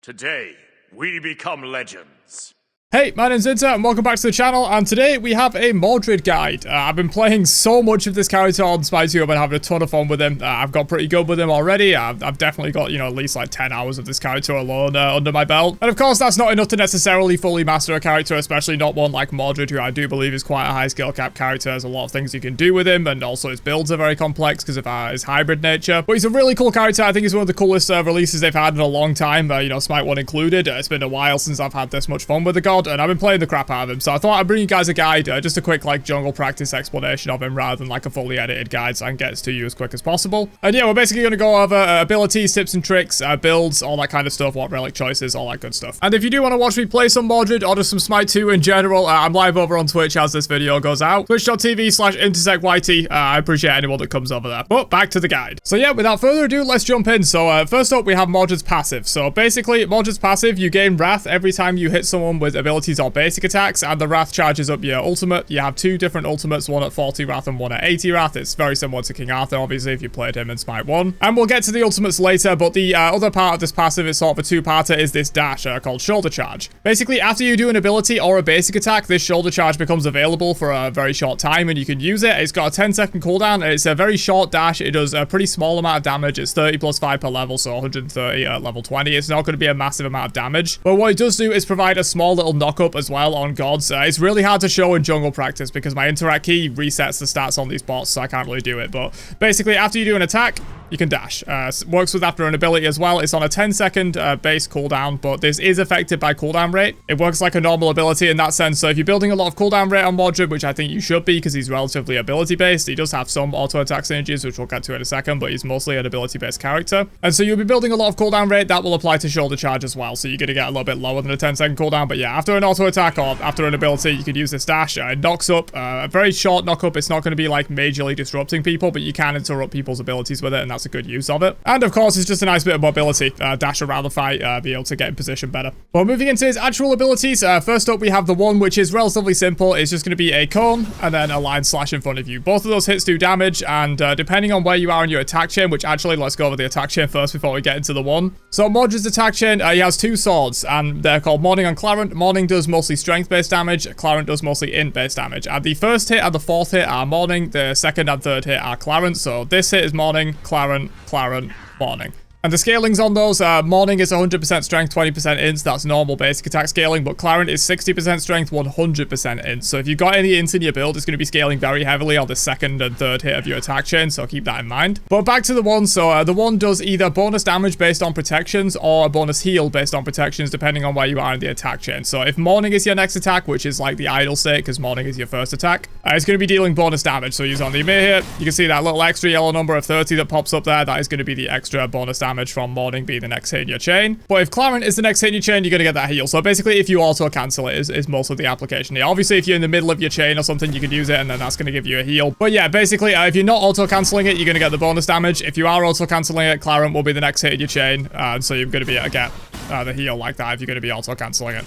Today, we become legends. Hey, my name's Inter, and welcome back to the channel, and today we have a MORDRED guide. I've been playing so much of this character on Smite. I've been having a ton of fun with him. I've got pretty good with him already. I've definitely got, at least like 10 hours of this character alone under my belt. And of course, that's not enough to necessarily fully master a character, especially not one like MORDRED, who I do believe is quite a high skill cap character. There's a lot of things you can do with him, and also his builds are very complex because of his hybrid nature. But he's a really cool character. I think he's one of the coolest releases they've had in a long time, Smite 1 included. It's been a while since I've had this much fun with the god, and I've been playing the crap out of him, so I thought I'd bring you guys a guide, just a quick jungle practice explanation of him rather than a fully edited guide, so I can get it to you as quick as possible. And yeah, we're basically going to go over abilities, tips and tricks, builds, all that kind of stuff, what relic choices, all that good stuff. And if you do want to watch me play some MORDRED or just some Smite 2 in general, I'm live over on Twitch as this video goes out, twitch.tv/intersectyt. I appreciate anyone that comes over there. But back to the guide. So yeah, without further ado, let's jump in. So first up, we have MORDRED's passive. So basically, MORDRED's passive, you gain Wrath every time you hit someone with abilities or basic attacks, and the Wrath charges up your ultimate. You have two different ultimates, one at 40 Wrath and one at 80 Wrath. It's very similar to King Arthur, obviously, if you played him in Smite 1. And we'll get to the ultimates later, but the other part of this passive is sort of a two-parter, is this dash called Shoulder Charge. Basically, after you do an ability or a basic attack, this Shoulder Charge becomes available for a very short time, and you can use it. It's got a 10-second cooldown, and it's a very short dash. It does a pretty small amount of damage. It's 30 plus 5 per level, so 130 at level 20. It's not going to be a massive amount of damage, but what it does do is provide a small little knock-up as well on gods. It's really hard to show in jungle practice because my interact key resets the stats on these bots, so I can't really do it. But basically, after you do an attack, you can dash. Works with after an ability as well. It's on a 10-second base cooldown, but this is affected by cooldown rate. It works like a normal ability in that sense. So if you're building a lot of cooldown rate on MORDRED, which I think you should be because he's relatively ability-based, he does have some auto-attack synergies, which we'll get to in a second, but he's mostly an ability-based character. And so you'll be building a lot of cooldown rate. That will apply to Shoulder Charge as well. So you're going to get a little bit lower than a 10-second cooldown. But yeah, after an auto-attack or after an ability, you could use this dash. It knocks up, a very short knock-up. It's not going to be majorly disrupting people, but you can interrupt people's abilities with it, and that's a good use of it. And of course, it's just a nice bit of mobility. Dash around the fight, be able to get in position better. Well, moving into his actual abilities, first up we have the one which is relatively simple. It's just going to be a cone and then a line slash in front of you. Both of those hits do damage, and depending on where you are in your attack chain, which actually, let's go over the attack chain first before we get into the one. So MORDRED's attack chain, he has two swords, and they're called Morning and Clarent. Morning does mostly strength-based damage, Clarent does mostly int-based damage. And the first hit and the fourth hit are Morning, the second and third hit are Clarent. So this hit is Morning, Clarent, Morning. And the scalings on those, Morning is 100% strength, 20% int, that's normal basic attack scaling, but Clarent is 60% strength, 100% int. So if you've got any ints in your build, it's going to be scaling very heavily on the second and third hit of your attack chain, so keep that in mind. But back to the one, so the one does either bonus damage based on protections or a bonus heal based on protections, depending on where you are in the attack chain. So if Morning is your next attack, which is like the idle state, because Morning is your first attack, it's going to be dealing bonus damage. So use on the Ymir here, you can see that little extra yellow number of 30 that pops up there, that is going to be the extra bonus damage from Morning being the next hit in your chain. But if Clarent is the next hit in your chain, you're going to get that heal. So basically, if you auto cancel it is most of the application here. Obviously, if you're in the middle of your chain or something, you could use it and then that's going to give you a heal. But yeah, basically, if you're not auto canceling it, you're going to get the bonus damage. If you are auto canceling it, Clarent will be the next hit in your chain. So you're going to be able to get the heal like that if you're going to be auto canceling it.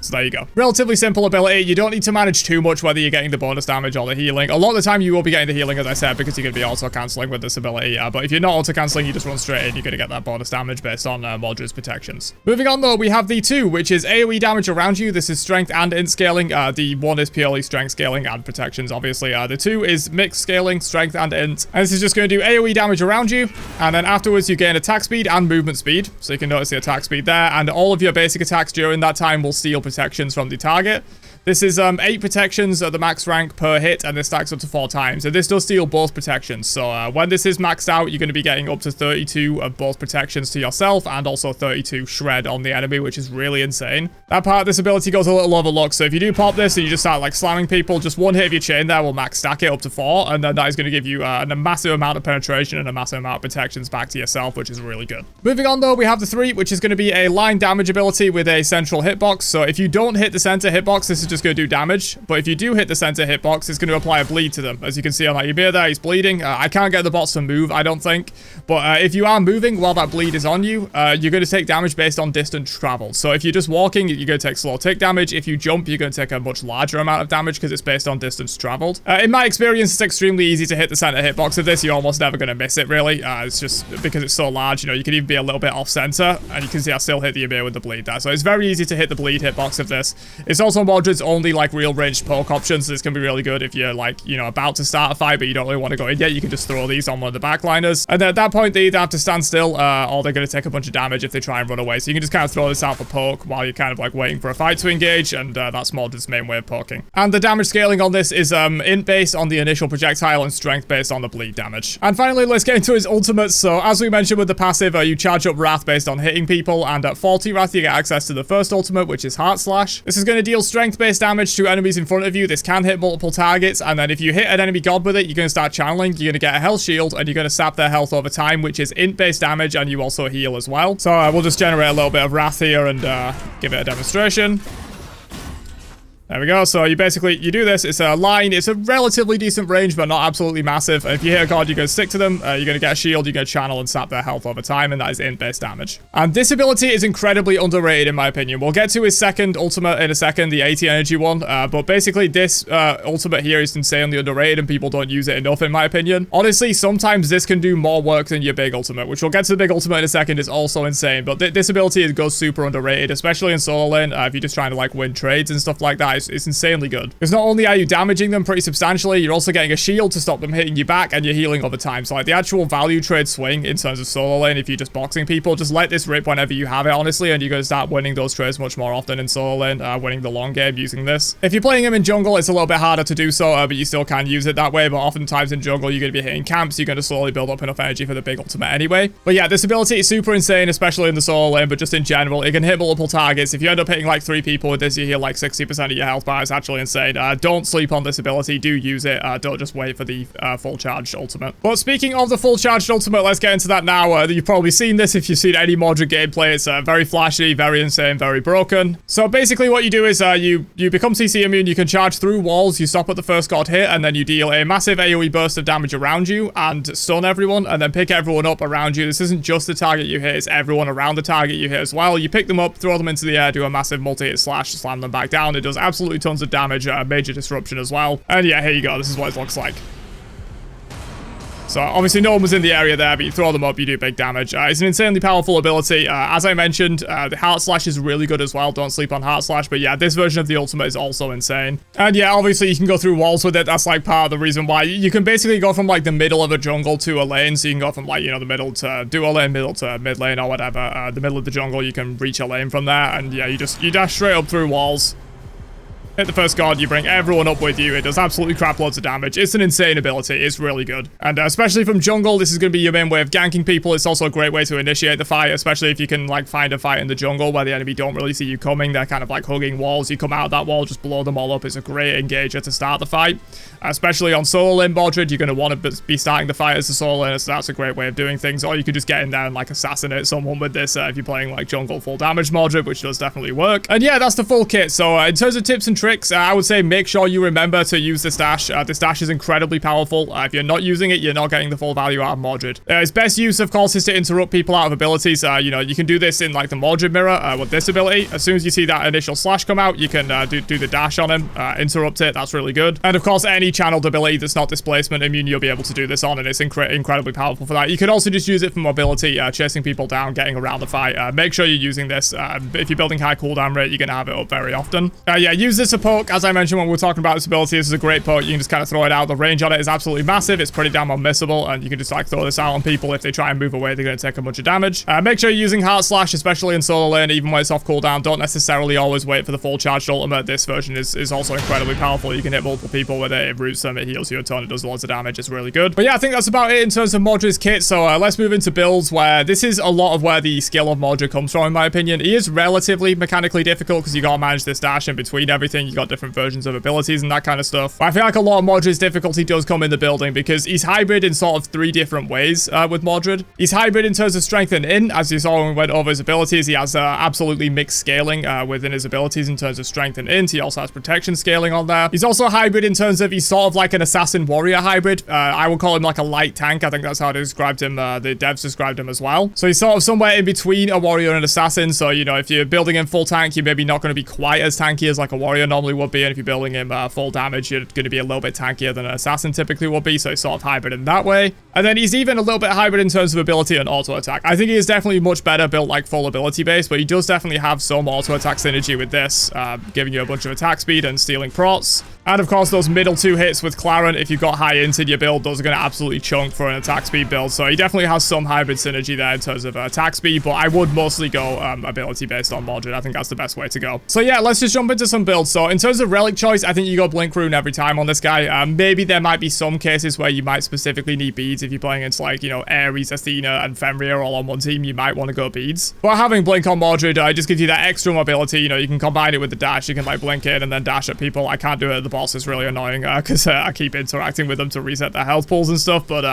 So there you go. Relatively simple ability. You don't need to manage too much whether you're getting the bonus damage or the healing. A lot of the time you will be getting the healing, as I said, because you're going to be auto-cancelling with this ability. But if you're not auto-cancelling, you just run straight in. You're going to get that bonus damage based on MORDRED's protections. Moving on, though, we have the 2, which is AoE damage around you. This is strength and int scaling. The 1 is purely strength scaling and protections, obviously. The 2 is mixed scaling, strength and int. And this is just going to do AoE damage around you. And then afterwards, you gain attack speed and movement speed. So you can notice the attack speed there. And all of your basic attacks during that time will steal protections from the target. This is 8 protections at the max rank per hit, and this stacks up to 4 times. So this does steal both protections. So when this is maxed out, you're going to be getting up to 32 of both protections to yourself, and also 32 shred on the enemy, which is really insane. That part of this ability goes a little overlooked. So if you do pop this and you just start slamming people, just one hit of your chain there will max stack it up to 4, and then that is going to give you a massive amount of penetration and a massive amount of protections back to yourself, which is really good. Moving on, though, we have the 3, which is going to be a line damage ability with a central hitbox. So if you you don't hit the center hitbox, this is just going to do damage. But if you do hit the center hitbox, it's going to apply a bleed to them. As you can see on that Ymir there, he's bleeding. I can't get the bots to move, I don't think. But if you are moving while that bleed is on you, you're going to take damage based on distance traveled. So if you're just walking, you're going to take slow tick damage. If you jump, you're going to take a much larger amount of damage because it's based on distance traveled. In my experience, it's extremely easy to hit the center hitbox of this. You're almost never going to miss it, really. It's just because it's so large, you know, you can even be a little bit off center, and you can see I still hit the Ymir with the bleed there. So it's very easy to hit the bleed hitbox of this. It's also MORDRED's only, like, real ranged poke option, so this can be really good if you're, like, you know, about to start a fight, but you don't really want to go in yet. You can just throw these on one of the backliners. And then at that point, they either have to stand still, or they're going to take a bunch of damage if they try and run away. So you can just kind of throw this out for poke while you're kind of, like, waiting for a fight to engage, and that's MORDRED's main way of poking. And the damage scaling on this is int based on the initial projectile and strength based on the bleed damage. And finally, let's get into his ultimates. So as we mentioned with the passive, you charge up Wrath based on hitting people, and at 40 Wrath you get access to the first ultimate, which is Heart Slash. This is going to deal strength based damage to enemies in front of you. This can hit multiple targets, and then if you hit an enemy god with it, you're going to start channeling, you're going to get a health shield, and you're going to sap their health over time, which is int based damage, and you also heal as well. So we'll just generate a little bit of Wrath here and give it a demonstration. There we go. So you do this. It's a line. It's a relatively decent range, but not absolutely massive. If you hit a god, you're going to stick to them. You're going to get a shield. You're going to channel and sap their health over time, and that is int-based damage. And this ability is incredibly underrated, in my opinion. We'll get to his second ultimate in a second, the 80 energy one. But basically, this ultimate here is insanely underrated, and people don't use it enough, in my opinion. Honestly, sometimes this can do more work than your big ultimate, which we'll get to the big ultimate in a second. Is also insane. But this ability goes super underrated, especially in solo lane. If you're just trying to, like, win trades and stuff like that, it's insanely good. Because not only are you damaging them pretty substantially, you're also getting a shield to stop them hitting you back, and you're healing over time. So, like, the actual value trade swing in terms of solo lane, if you're just boxing people, just let this rip whenever you have it, honestly, and you're going to start winning those trades much more often in solo lane, winning the long game using this. If you're playing him in jungle, it's a little bit harder to do so, but you still can use it that way. But oftentimes in jungle, you're going to be hitting camps, you're going to slowly build up enough energy for the big ultimate anyway. But yeah, this ability is super insane, especially in the solo lane, but just in general, it can hit multiple targets. If you end up hitting like 3 people with this, you heal like 60% of your health bar. It's actually insane. Don't sleep on this ability. Do use it. Don't just wait for the full charged ultimate. But speaking of the full charged ultimate, let's get into that now. You've probably seen this if you've seen any MORDRED gameplay. It's very flashy, very insane, very broken. So basically what you do is you become CC immune. You can charge through walls. You stop at the first god hit, and then you deal a massive AoE burst of damage around you and stun everyone, and then pick everyone up around you. This isn't just the target you hit, it's everyone around the target you hit as well. You pick them up, throw them into the air, do a massive multi-hit slash, slam them back down. It does absolutely tons of damage, major disruption as well. And yeah, here you go. This is what it looks like. So obviously no one was in the area there, but you throw them up, you do big damage. It's an insanely powerful ability. As I mentioned, the Heart Slash is really good as well. Don't sleep on Heart Slash. But yeah, this version of the ultimate is also insane. And yeah, obviously you can go through walls with it. That's like part of the reason why. You can basically go from like the middle of a jungle to a lane. So you can go from like, you know, the middle to duo lane, middle to mid lane or whatever. The middle of the jungle, you can reach a lane from there. And yeah, you dash straight up through walls. Hit the first god, you bring everyone up with you. It does absolutely crap loads of damage. It's an insane ability. It's really good. And especially from jungle, this is going to be your main way of ganking people. It's also a great way to initiate the fight, especially if you can like find a fight in the jungle where the enemy don't really see you coming. They're kind of like hugging walls. You come out of that wall, just blow them all up. It's a great engager to start the fight. Especially on solo lane MORDRED, you're going to want to be starting the fight as a solo lane, so that's a great way of doing things. Or you could just get in there and like assassinate someone with this if you're playing like jungle full damage MORDRED, which does definitely work. And yeah, that's the full kit. So in terms of tips and tricks, I would say make sure you remember to use this dash. This dash is incredibly powerful. If you're not using it, you're not getting the full value out of MORDRED. Its best use, of course, is to interrupt people out of abilities. You know, you can do this in like the MORDRED mirror with this ability. As soon as you see that initial slash come out, you can do the dash on him, interrupt it. That's really good. And of course, any channeled ability that's not displacement immune, you'll be able to do this on, and it's incredibly powerful for that. You can also just use it for mobility, chasing people down, getting around the fight. Make sure you're using this. If you're building high cooldown rate, you're going to have it up very often. Yeah, use this to poke. As I mentioned when we were talking about this ability, this is a great poke. You can just kind of throw it out. The range on it is absolutely massive. It's pretty damn unmissable, and you can just like throw this out on people. If they try and move away, they're going to take a bunch of damage. Make sure you're using Heart Slash, especially in solo lane, even when it's off cooldown. Don't necessarily always wait for the full charged ultimate. This version is also incredibly powerful. You can hit multiple people with it. It roots them, it heals you a ton, it does lots of damage. It's really good. But yeah, I think that's about it in terms of MORDRED's kit. So let's move into builds, where this is a lot of where the skill of MORDRED comes from, in my opinion. He is relatively mechanically difficult because you gotta manage this dash in between everything. think you got different versions of abilities and that kind of stuff. But I feel like a lot of Mordred's difficulty does come in the building because he's hybrid in sort of 3 different ways with Mordred. He's hybrid in terms of strength and in, as you saw when we went over his abilities. He has absolutely mixed scaling within his abilities in terms of strength and int. He also has protection scaling on there. He's also hybrid in terms of he's sort of like an assassin warrior hybrid. I would call him like a light tank. I think that's how they described him. The devs described him as well. So he's sort of somewhere in between a warrior and an assassin. So, you know, if you're building him full tank, you're maybe not going to be quite as tanky as like a warrior normally would be. And if you're building him full damage, you're going to be a little bit tankier than an assassin typically would be. So he's sort of hybrid in that way. And then he's even a little bit hybrid in terms of ability and auto attack. I think he is definitely much better built like full ability base, but he does definitely have some auto attack synergy with this, giving you a bunch of attack speed and stealing prots. And of course, those middle 2 hits with Clarent, if you've got high int in your build, those are going to absolutely chunk for an attack speed build. So he definitely has some hybrid synergy there in terms of attack speed, but I would mostly go ability based on Mordred. I think that's the best way to go. So yeah, let's just jump into some builds. So in terms of relic choice, I think you go Blink Rune every time on this guy. Maybe there might be some cases where you might specifically need beads. If you're playing against like, you know, Ares, Athena, and Fenrir all on one team, you might want to go beads. But having Blink on Mordred just gives you that extra mobility. You know, you can combine it with the dash. You can like blink in and then dash at people. I can't do it at the boss. It's really annoying because I keep interacting with them to reset their health pools and stuff. But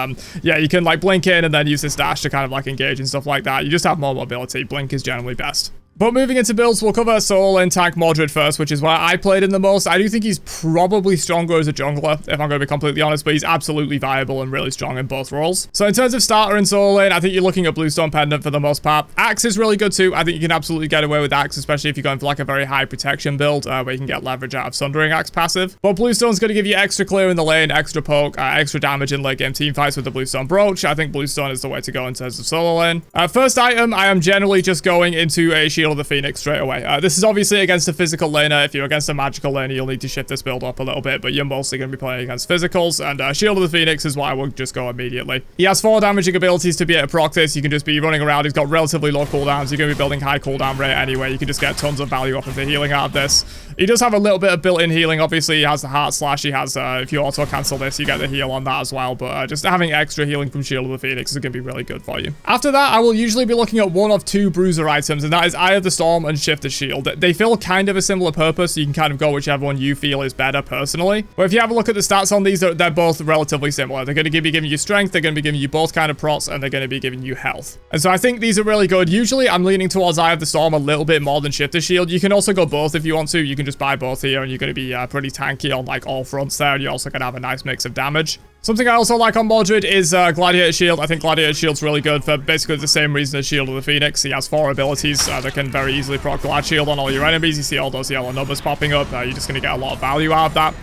yeah, you can like blink in and then use this dash to kind of like engage and stuff like that. You just have more mobility. Blink is generally best. But moving into builds, we'll cover solo and tank Mordred first, which is where I played in the most. I do think he's probably stronger as a jungler, if I'm going to be completely honest, but he's absolutely viable and really strong in both roles. So in terms of starter and solo lane, I think you're looking at Bluestone Pendant for the most part. Axe is really good too. I think you can absolutely get away with Axe, especially if you're going for like a very high protection build, where you can get leverage out of Sundering Axe passive. But Bluestone's going to give you extra clear in the lane, extra poke, extra damage in late game team fights with the Bluestone Brooch. I think Bluestone is the way to go in terms of solo lane. First item, I am generally just going into a Shield of the Phoenix straight away. This is obviously against a physical laner. If you're against a magical laner, you'll need to shift this build up a little bit, but you're mostly going to be playing against physicals, and Shield of the Phoenix is why I would just go immediately. He has 4 damaging abilities to be able to proc this. You can just be running around. He's got relatively low cooldowns. You're going to be building high cooldown rate anyway. You can just get tons of value off of the healing out of this. He does have a little bit of built-in healing. Obviously, he has the Heart Slash. He has, if you auto-cancel this, you get the heal on that as well, but just having extra healing from Shield of the Phoenix is going to be really good for you. After that, I will usually be looking at one of 2 bruiser items, and that is Eye of the Storm and Shift the Shield. They feel kind of a similar purpose, so you can kind of go whichever one you feel is better personally. But if you have a look at the stats on these, they're both relatively similar. They're going to be giving you strength, they're going to be giving you both kind of prots, and they're going to be giving you health. And so I think these are really good. Usually, I'm leaning towards Eye of the Storm a little bit more than Shift the Shield. You can also go both if you want to. You can just buy both here, and you're going to be pretty tanky on like all fronts there, and you're also going to have a nice mix of damage. Something I also like on Mordred is Gladiator Shield. I think Gladiator Shield's really good for basically the same reason as Shield of the Phoenix. He has 4 abilities that can very easily proc Glad Shield on all your enemies. You see all those yellow numbers popping up. You're just going to get a lot of value out of that.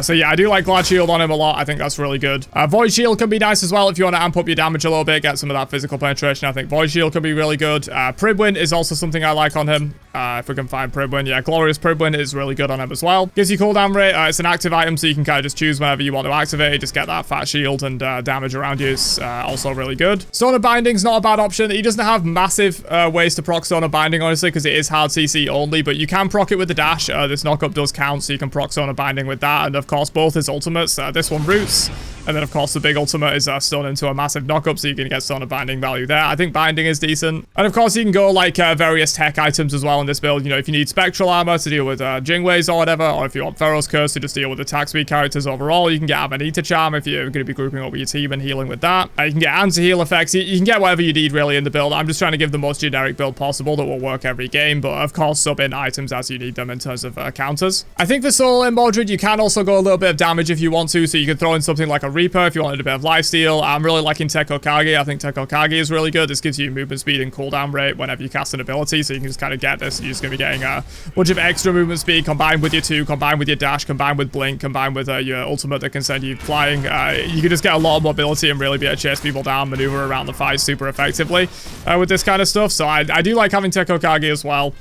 So yeah, I do like Glad Shield on him a lot. I think that's really good. Void Shield can be nice as well if you want to amp up your damage a little bit, get some of that physical penetration. I think Void Shield can be really good. Pribwin is also something I like on him. If we can find Pribwin. Yeah, Glorious Pribwin is really good on him as well. Gives you cooldown rate. It's an active item, so you can kind of just choose whenever you want to activate it. Just get that fat shield and damage around you is also really good. Stone of Binding's not a bad option. He doesn't have massive ways to proc Stone of Binding, honestly, because it is hard CC only, but you can proc it with the dash. This knockup does count, so you can proc Stone of Binding with that, and of course both his ultimates. This one roots, and then of course the big ultimate is stone into a massive knockup, so you can get Stone of Binding value there. I think Binding is decent, and of course you can go like various tech items as well in this build. You know, if you need Spectral Armor to deal with Jingweis or whatever, or if you want Pharaoh's Curse to just deal with attack speed characters overall, you can get Amanita Charm if you're going to be grouping up with your team and healing with that. You can get anti-heal effects. You can get whatever you need really in the build. I'm just trying to give the most generic build possible that will work every game, but of course sub in items as you need them in terms of counters. I think for solo in Mordred, you can also go a little bit of damage if you want to, so you can throw in something like a Reaper if you wanted a bit of lifesteal. I'm really liking Tekko Kage. I think Tekko Kage is really good. This gives you movement speed and cooldown rate whenever you cast an ability, so you can just kind of get this. You're just going to be getting a bunch of extra movement speed combined with your 2, combined with your dash, combined with blink, combined with your ultimate that can send you flying. You can just get a lot of mobility and really be able to chase people down, maneuver around the fight super effectively with this kind of stuff. So I do like having Tekko Kage as well.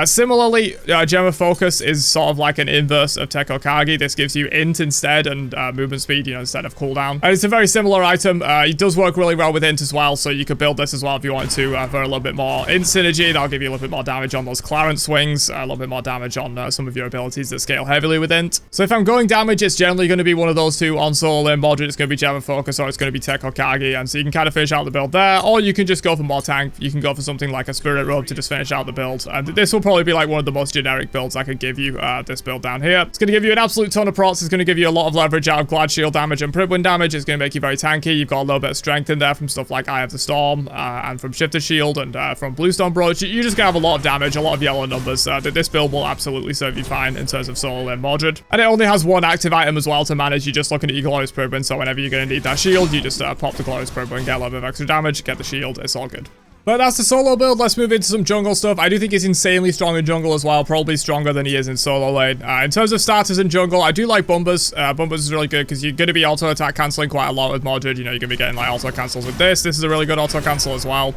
Similarly, Gem of Focus is sort of like an inverse of Tekko Kage. This gives you int instead and movement speed, you know, instead of cooldown. And it's a very similar item. It does work really well with int as well, so you could build this as well if you wanted to for a little bit more int synergy. That'll give you a little bit more damage on those Clarent swings, a little bit more damage on some of your abilities that scale heavily with int. So if I'm going damage, it's generally going to be one of those 2 on solo in Mordred. It's going to be Gem of Focus or it's going to be Tekko Kage, and so you can kind of finish out the build there, or you can just go for more tank. You can go for something like a Spirit Robe to just finish out the build. And this will probably be like one of the most generic builds I could give you, this build down here. It's going to give you an absolute ton of procs. It's going to give you a lot of leverage out of Glad Shield damage and Pribwin damage. It's going to make you very tanky. You've got a little bit of strength in there from stuff like Eye of the Storm, and from Shifter Shield, and from Bluestone Brooch. You're just going to have a lot of damage, a lot of yellow numbers. This build will absolutely serve you fine in terms of solo lane Mordred. And it only has one active item as well to manage. You're just looking at your Glorious Pribwin, so whenever you're going to need that shield, you just pop the Glorious Pribwin, get a little bit of extra damage, get the shield. It's all good. But that's the solo build. Let's move into some jungle stuff. I do think he's insanely strong in jungle as well, probably stronger than he is in solo lane. In terms of starters in jungle, I do like Bumbers. Bumbers is really good because you're going to be auto attack cancelling quite a lot with Mordred. You know, you're going to be getting like auto cancels with this. This is a really good auto cancel as well.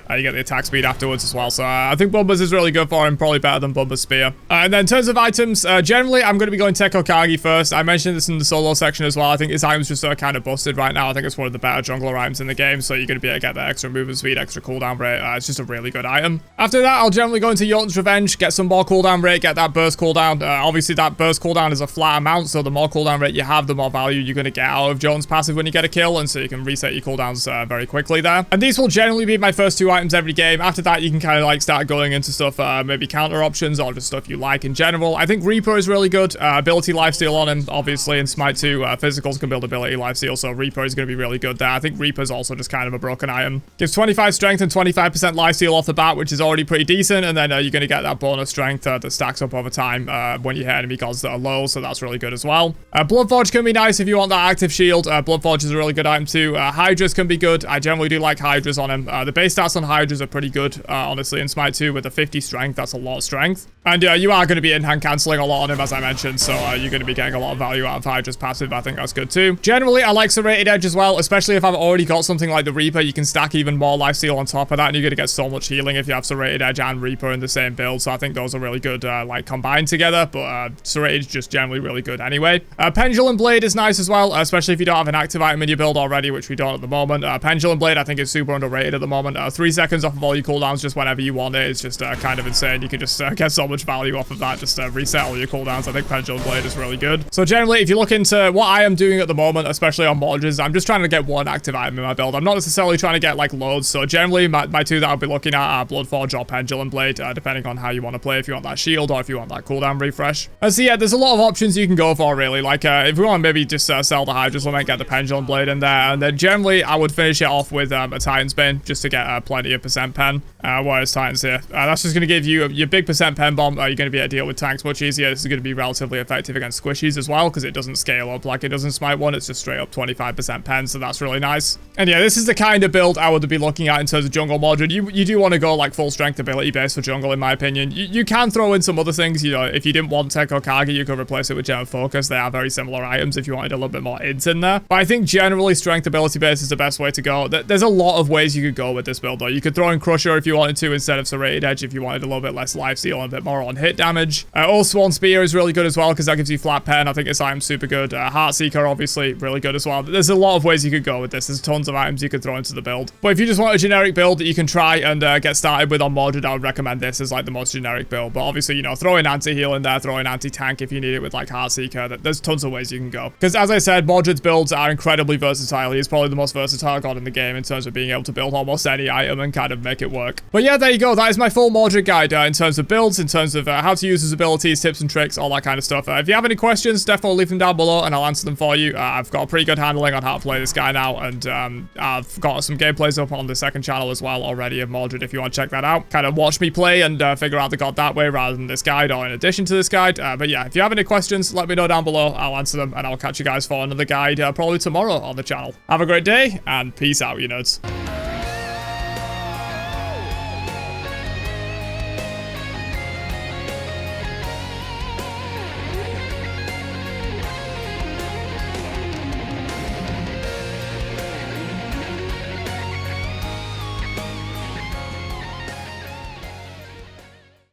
You get the attack speed afterwards as well. So I think Bumbers is really good for him, probably better than Bumbers Spear. And then in terms of items, generally I'm going to be going Tech Hokage first. I mentioned this in the solo section as well. I think his items just are kind of busted right now. I think it's one of the better jungler items in the game. So you're going to be able to get that extra movement speed, extra cooldown rate. It's just a really good item. After that, I'll generally go into Jotun's Revenge, get some more cooldown rate, get that burst cooldown. Obviously that burst cooldown is a flat amount. So the more cooldown rate you have, the more value you're going to get out of Jotun's passive when you get a kill. And so you can reset your cooldowns very quickly there. And these will generally be my first two items every game. After that, you can kind of like start going into stuff, maybe counter options or just stuff you like in general. I think Reaper is really good. Ability lifesteal on him, obviously, in Smite 2. Physicals can build ability lifesteal, so Reaper is going to be really good there. I think Reaper is also just kind of a broken item. Gives 25 strength and 25% lifesteal off the bat, which is already pretty decent. And then you're going to get that bonus strength that stacks up over time when you hit enemy gods that are low, so that's really good as well. Bloodforge can be nice if you want that active shield. Bloodforge is a really good item too. Hydras can be good. I generally do like Hydras on him. The base stats on Hydras are pretty good. Honestly, in Smite 2 with a 50 strength, that's a lot of strength. And you are going to be in-hand cancelling a lot on him, as I mentioned, so you're going to be getting a lot of value out of Hydra's passive. I think that's good too. Generally, I like Serrated Edge as well, especially if I've already got something like the Reaper. You can stack even more lifesteal on top of that, and you're going to get so much healing if you have Serrated Edge and Reaper in the same build, so I think those are really good, like, combined together, but Serrated is just generally really good anyway. Pendulum Blade is nice as well, especially if you don't have an active item in your build already, which we don't at the moment. Pendulum Blade, I think, is super underrated at the moment. 3 seconds off of all your cooldowns just whenever you want it. It's just kind of insane. You can just get so much value off of that. Just reset all your cooldowns. I think Pendulum Blade is really good. So generally, if you look into what I am doing at the moment, especially on Mordred, I'm just trying to get one active item in my build. I'm not necessarily trying to get like loads. So generally, my two that I'll be looking at are Bloodforge or Pendulum Blade, depending on how you want to play. If you want that shield or if you want that cooldown refresh. And so yeah, there's a lot of options you can go for really. Like if you want to maybe just sell the Hydras, we might get the Pendulum Blade in there. And then generally, I would finish it off with a Titan's Bane just to get plenty of percent pen. Whereas Titans here, that's just going to give you your big percent pen bomb. You're going to be able to deal with tanks much easier. This is going to be relatively effective against squishies as well because it doesn't scale up like it does in Smite 1. It's just straight up 25% pen, so that's really nice. And yeah, this is the kind of build I would be looking at in terms of jungle Mordred. You do want to go like full strength ability base for jungle in my opinion. You can throw in some other things. You know, if you didn't want Tech Hokage, you could replace it with Gem of Focus. They are very similar items if you wanted a little bit more IDs in there. But I think generally strength ability base is the best way to go. There's a lot of ways you could go with this build though. You could throw in Crusher if you wanted to instead of Serrated Edge if you wanted a little bit less lifesteal and a bit more on hit damage. Swan Spear is really good as well because that gives you flat pen. I think this item's super good. Heartseeker obviously really good as well. There's a lot of ways you could go with this. There's tons of items you could throw into the build. But if you just want a generic build that you can try and get started with on Mordred, I would recommend this as like the most generic build. But obviously, you know, throw in anti-heal in there, throw in anti-tank if you need it with like Heartseeker. There's tons of ways you can go. Because as I said, Mordred's builds are incredibly versatile. He's probably the most versatile god in the game in terms of being able to build almost any item and kind of make it work. But yeah, there you go. That is my full Mordred guide in terms of builds, in terms of how to use his abilities, tips and tricks, all that kind of stuff. If you have any questions, definitely leave them down below and I'll answer them for you. I've got a pretty good handling on how to play this guy now, and I've got some gameplays up on the second channel as well already of Mordred if you want to check that out. Kind of watch me play and figure out the god that way rather than this guide or in addition to this guide. But yeah, if you have any questions, let me know down below. I'll answer them and I'll catch you guys for another guide probably tomorrow on the channel. Have a great day and peace out, you nerds.